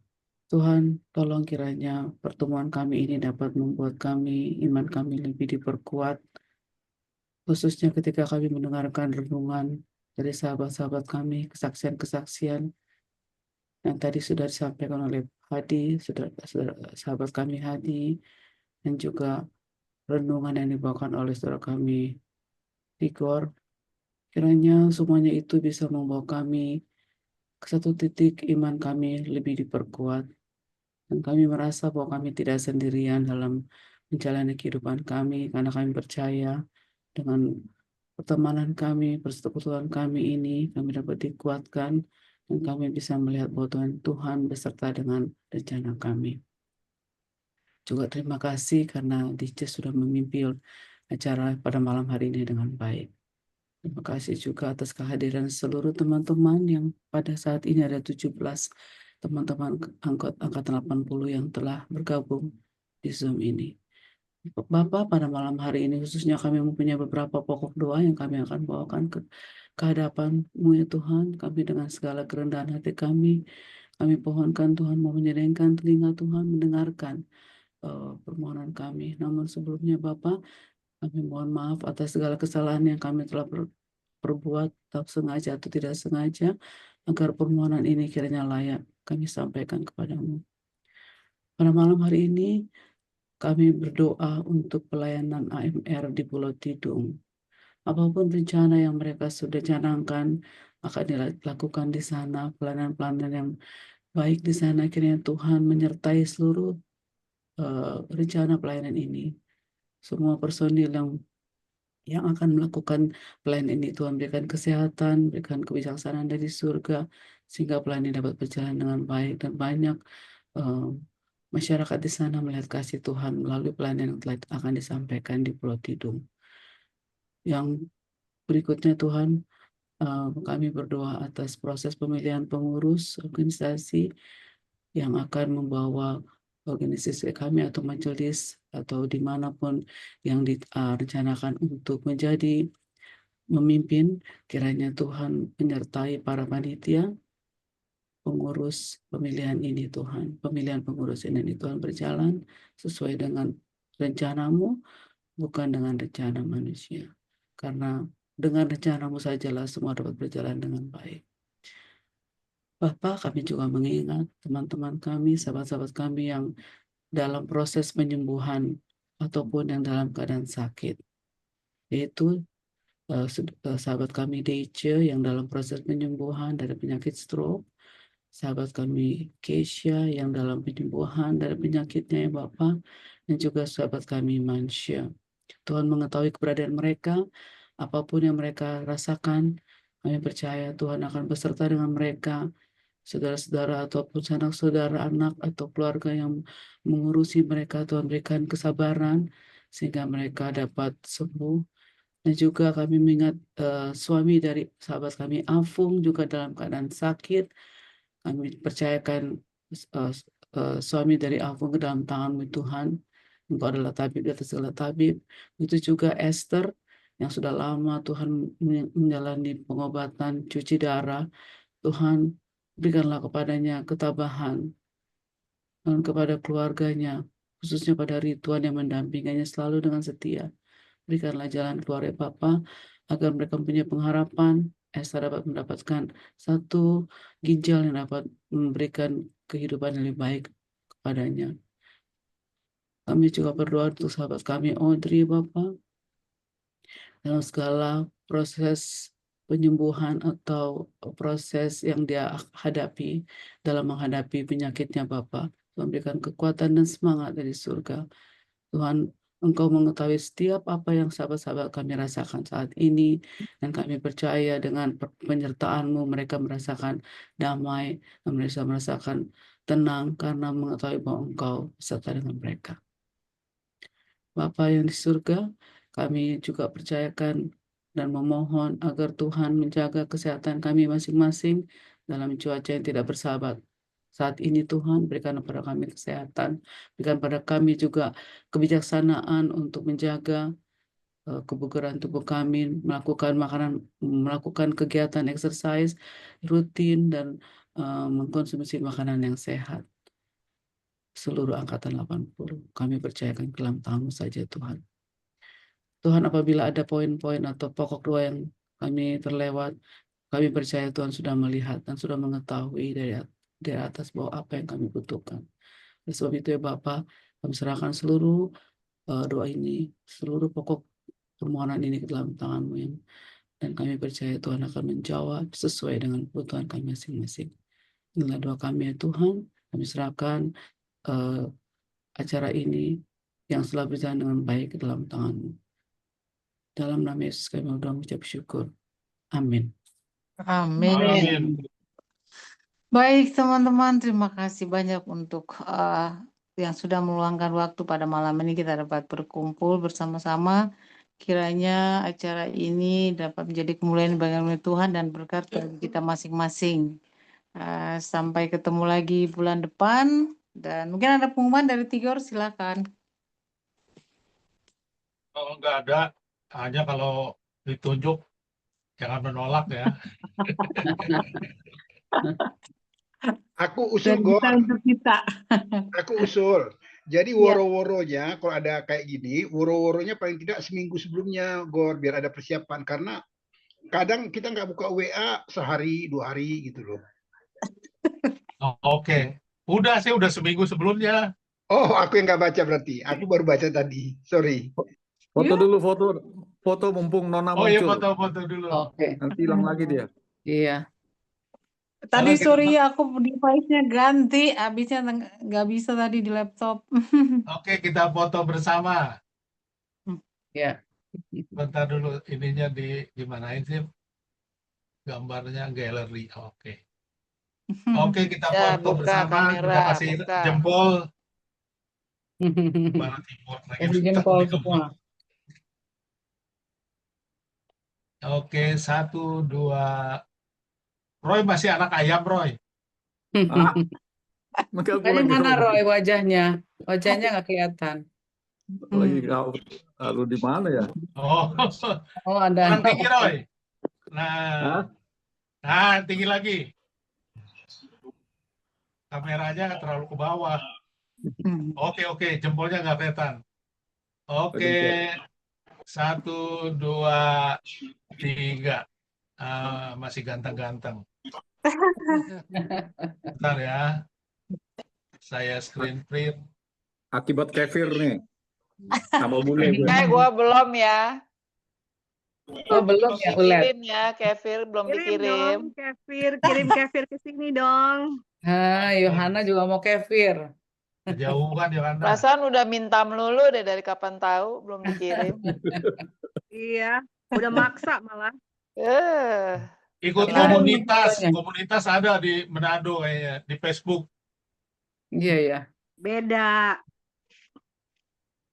Tuhan, tolong kiranya pertemuan kami ini dapat membuat iman kami lebih diperkuat, khususnya ketika kami mendengarkan renungan dari sahabat-sahabat kami, kesaksian-kesaksian yang tadi sudah disampaikan oleh Hadi, sahabat kami Hadi, dan juga renungan yang dibawakan oleh saudara kami Tigor. Kiranya semuanya itu bisa membawa kami ke satu titik iman kami lebih diperkuat, dan kami merasa bahwa kami tidak sendirian dalam menjalani kehidupan kami, karena kami percaya dengan pertemanan kami, persekutuan kami ini, kami dapat dikuatkan, dan kami bisa melihat bahwa Tuhan beserta dengan rencana kami. Juga terima kasih karena DJ sudah memimpin acara pada malam hari ini dengan baik. Terima kasih juga atas kehadiran seluruh teman-teman yang pada saat ini ada 17 teman-teman angkatan 80 yang telah bergabung di Zoom ini. Bapak, pada malam hari ini khususnya kami mempunyai beberapa pokok doa yang kami akan bawakan ke hadapan-Mu ya Tuhan. Kami dengan segala kerendahan hati kami pohonkan Tuhan mau menyediakan telinga Tuhan mendengarkan permohonan kami. Namun sebelumnya Bapak, kami mohon maaf atas segala kesalahan yang kami telah perbuat, tak sengaja atau tidak sengaja, agar permohonan ini kiranya layak kami sampaikan kepadamu. Pada malam hari ini, kami berdoa untuk pelayanan AMR di Pulau Tidung. Apapun rencana yang mereka sudah canangkan akan dilakukan di sana, pelayanan-pelayanan yang baik di sana, kiranya Tuhan menyertai seluruh rencana pelayanan ini. Semua personil yang akan melakukan pelayanan ini, Tuhan berikan kesehatan, berikan kebijaksanaan dari surga, sehingga pelayanan dapat berjalan dengan baik, dan banyak masyarakat di sana melihat kasih Tuhan melalui pelayanan yang telah akan disampaikan di Pulau Tidung. Yang berikutnya Tuhan, Kami berdoa atas proses pemilihan pengurus organisasi yang akan membawa organisasi kami atau majelis atau dimanapun yang direncanakan untuk menjadi memimpin. Kiranya Tuhan menyertai para panitia pengurus pemilihan ini Tuhan. Pemilihan pengurus ini Tuhan berjalan sesuai dengan rencanamu, bukan dengan rencana manusia. Karena dengan rencanamu sajalah semua dapat berjalan dengan baik. Bapak, kami juga mengingat teman-teman kami, sahabat-sahabat kami yang dalam proses penyembuhan ataupun yang dalam keadaan sakit. Yaitu sahabat kami Deice yang dalam proses penyembuhan dari penyakit stroke. Sahabat kami Keisha yang dalam penyembuhan dari penyakitnya ya Bapak. Dan juga sahabat kami Mansya. Tuhan mengetahui keberadaan mereka, apapun yang mereka rasakan, kami percaya Tuhan akan beserta dengan mereka, saudara-saudara ataupun sanak saudara, anak atau keluarga yang mengurusi mereka. Tuhan berikan kesabaran sehingga mereka dapat sembuh. Dan juga kami mengingat suami dari sahabat kami Afung juga dalam keadaan sakit. Kami percayakan suami dari Afung ke dalam tangan-Mu Tuhan. Engkau adalah tabib di atas segala tabib. Itu juga Esther yang sudah lama Tuhan menjalani pengobatan cuci darah. Tuhan berikanlah kepadanya ketabahan dan kepada keluarganya, khususnya pada Ridwan yang mendampinginya selalu dengan setia. Berikanlah jalan keluar ya Bapa, agar mereka punya pengharapan. Esther dapat mendapatkan satu ginjal yang dapat memberikan kehidupan yang lebih baik kepadanya. Kami juga berdoa untuk sahabat kami Audrey, Bapak, dalam segala proses penyembuhan atau proses yang dia hadapi dalam menghadapi penyakitnya, Bapak. Tuhan berikan kekuatan dan semangat dari surga. Tuhan, Engkau mengetahui setiap apa yang sahabat-sahabat kami rasakan saat ini, dan kami percaya dengan penyertaan-Mu mereka merasakan damai, dan mereka merasakan tenang karena mengetahui bahwa Engkau beserta dengan mereka. Bapa yang di surga, kami juga percayakan dan memohon agar Tuhan menjaga kesehatan kami masing-masing dalam cuaca yang tidak bersahabat. Saat ini Tuhan berikan kepada kami kesehatan, berikan pada kami juga kebijaksanaan untuk menjaga kebugaran tubuh kami, melakukan kegiatan exercise rutin dan mengkonsumsi makanan yang sehat. Seluruh angkatan 80, kami percayakan ke dalam tangan-Mu saja Tuhan. Tuhan, apabila ada poin-poin atau pokok doa yang kami terlewat, kami percaya Tuhan sudah melihat dan sudah mengetahui dari atas bahwa apa yang kami butuhkan. Oleh sebab itu ya Bapa, kami serahkan seluruh doa ini, seluruh pokok permohonan ini ke dalam tangan-Mu, dan kami percaya Tuhan akan menjawab sesuai dengan kebutuhan kami masing-masing. Inilah doa kami ya Tuhan, kami serahkan acara ini yang telah berjalan dengan baik ke dalam tangan-Mu. Dalam nama Yesus kami berdoa mengucap syukur. Amin. Amin. Baik teman-teman, terima kasih banyak untuk yang sudah meluangkan waktu pada malam ini kita dapat berkumpul bersama-sama. Kiranya acara ini dapat menjadi kemuliaan bagi Tuhan dan berkat bagi kita masing-masing. Sampai ketemu lagi bulan depan. Dan mungkin ada pengumuman dari Tigor, silakan. Kalau nggak ada, hanya kalau ditunjuk jangan menolak ya. Aku usul Gor. kita. Aku usul. Jadi woro-woronya kalau ada kayak gini, woro-woronya paling tidak seminggu sebelumnya Gor, biar ada persiapan, karena kadang kita nggak buka WA sehari 2 hari gitu loh. Oke. Udah sih, udah seminggu sebelumnya. Oh, aku yang nggak baca berarti. Aku baru baca tadi. Sorry. Foto dulu, foto mumpung Nona muncul. Oh iya, foto-foto dulu. Oke. Nanti hilang lagi dia. Iya. Tadi sorry aku device-nya ganti, habisnya nggak bisa tadi di laptop. Oke, kita foto bersama. Ya. Bentar dulu, ininya dimanain sih? Gambarnya galeri. Oke. Oke, kita Ya, foto buka bersama. kamera, Kita kasih buka. jempol. Barat Timur lagi. Kasih jempol semua. Oke, 1, 2. Roy masih anak ayam, Roy. Ah, maka aku Tadi lagi mana ngomong. Roy wajahnya? Wajahnya nggak kelihatan. Lagi lalu di mana ya? Oh, Oh, ada. kurang tinggi, Roy. Nah, tinggi lagi. Kameranya terlalu ke bawah. Oke, jempolnya nggak kelihatan. Oke, 1, 2, 3. Masih ganteng-ganteng. Bentar ya. Saya screen print. Akibat kefir nih. Sama bule gue. Gua belum ya. Oh, belum ya, Ulet. Dikirim ya, Kefir belum Kirim dikirim. dong, Kefir, kirim Kefir ke sini dong. Yohana juga mau kefir. Kejauhan, Yohana. Perasaan udah minta melulu deh dari kapan tahu belum dikirim. Iya, udah maksa malah. Ikut komunitas ada di Manado kayaknya, di Facebook. Iya ya. Beda.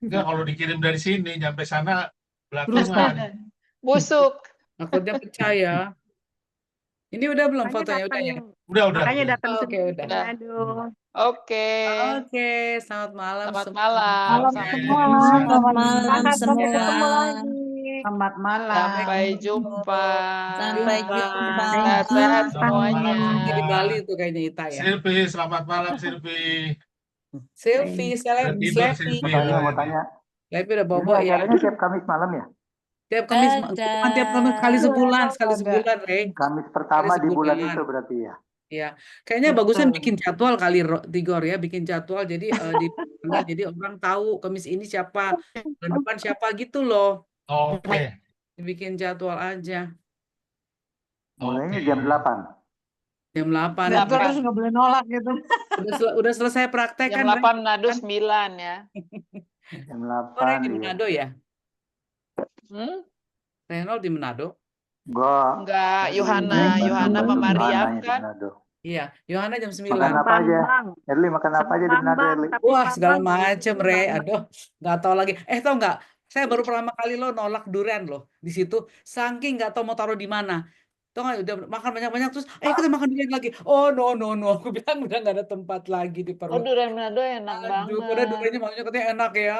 Enggak, kalau dikirim dari sini nyampe sana belakangan. Busuk. Takutnya pecah ya. Ini udah belum Makanya fotonya udah ya? Udah. Makanya datang Oke, sendiri udah. ke Manado. Oke. Oke, selamat malam Selamat semua. malam. Selamat malam Sampai semua. ketemu lagi. Selamat malam. Sampai jumpa. Sampai jumpa. Sehat-sehat semuanya. Di Bali tuh kayaknya Ita ya. Silvi, selamat malam Silvi. Silvi, Udah tidur, Silvi. Mau tanya. Silvi udah Ini bobo ya. acaranya tiap Kamis malam ya? Tiap Kamis, bukan tiap Kamis, sekali sebulan, Rey. Kamis pertama Sekali di bulan sebulan. itu berarti ya? Iya, kayaknya bagusan bikin jadwal kali Tigor ya, bikin jadwal jadi jadi orang tahu Kamis ini siapa, bulan depan siapa gitu loh. Oke. Bikin jadwal aja. Mulainya jam 8. Jam 8. Terus nggak boleh nolak gitu. Udah selesai praktek Jam kan? 8 Manado 9 ya. Jam 8. Orang di iya. Manado ya? Renol di Manado? Enggak, Yohana sama Mariam kan? Iya, Yohana jam 9. Makan apa aja? Erli makan apa aja di Manado, Erli? Wah, segala macem, Re. Aduh, nggak tahu lagi. Tahu nggak? Saya baru pertama kali nolak durian loh di situ. Saking nggak tahu mau taruh di mana. Tahu nggak? Udah makan banyak-banyak terus, kita makan durian lagi. Oh no. Aku bilang udah nggak ada tempat lagi di perut. Oh, durian Manado enak banget. Udah duriannya maksudnya katanya enak ya.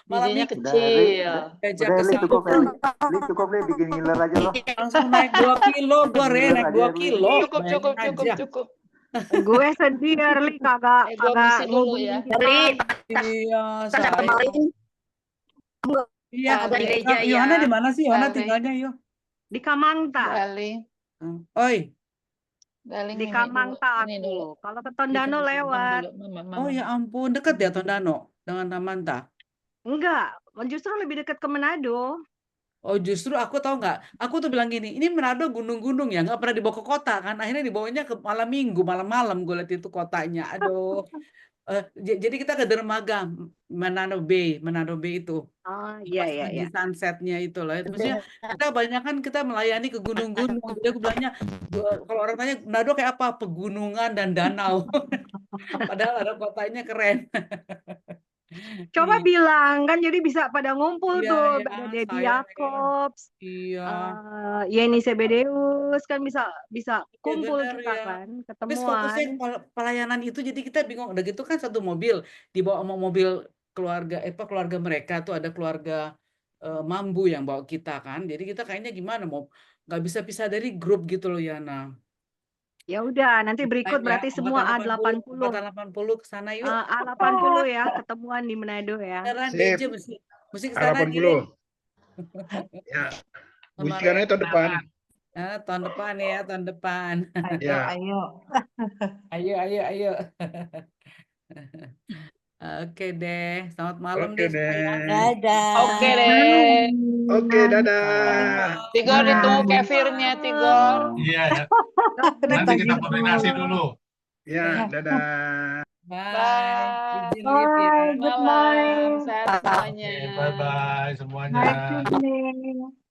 Malam Bijinya minggu. kecil. Udah, Erli cukup, Erli bikin ngiler aja loh. Langsung naik 2 kilo, gue naik 2 kilo. Cukup. Gue sedih, Erli kagak misi dulu ya. Iya, saya. Iya, gereja ya. Yohana di mana sih? Yohana tinggalnya yuk. Di Kamangta. Bali. Oi. Di Kamangta aku. Kalau ke Tondano lewat. Oh ya ampun, dekat ya Tondano dengan Tamanta? Enggak, justru lebih dekat ke Manado. Oh justru aku tahu nggak? Aku tuh bilang gini, ini Manado gunung-gunung ya, nggak pernah dibawa ke kota kan? Akhirnya dibawanya ke malam minggu, malam-malam gue lihat itu kotanya. Aduh. Jadi kita ke dermaga Manado Bay itu. Oh iya. Di sunsetnya itu loh. Maksudnya kita melayani ke gunung-gunung. Jadi aku bilangnya kalau orang tanya Manado kayak apa? Pegunungan dan danau. Padahal ada kotanya keren. Coba bilang kan jadi bisa pada ngumpul tuh, ada Dedi Jacobs, Yeni Sebedeus kan bisa kumpul kita kan, Tapi fokusnya pelayanan itu jadi kita bingung. Udah gitu kan satu mobil dibawa sama mobil keluarga keluarga mereka tuh ada keluarga Mambu yang bawa kita kan. Jadi kita kayaknya gimana mau nggak bisa pisah dari grup gitu loh Yana. Ya udah, nanti berikut berarti semua A80. A80 ke sana yuk. A80 ya, ketemuan di Manado ya. DJ mesti ke sana A80. Ya. Musikannya tahun depan. Tahun depan ya, tahun depan. Ayo. Oke deh, selamat malam deh. Dadah. Oke deh. Oke, dadah. Tigor ditunggu kefirnya, Tigor. Iya. Nanti kita koordinasi dulu. Ya, dadah. Bye. Bye. Good night. Sehat semuanya. Bye-bye semuanya.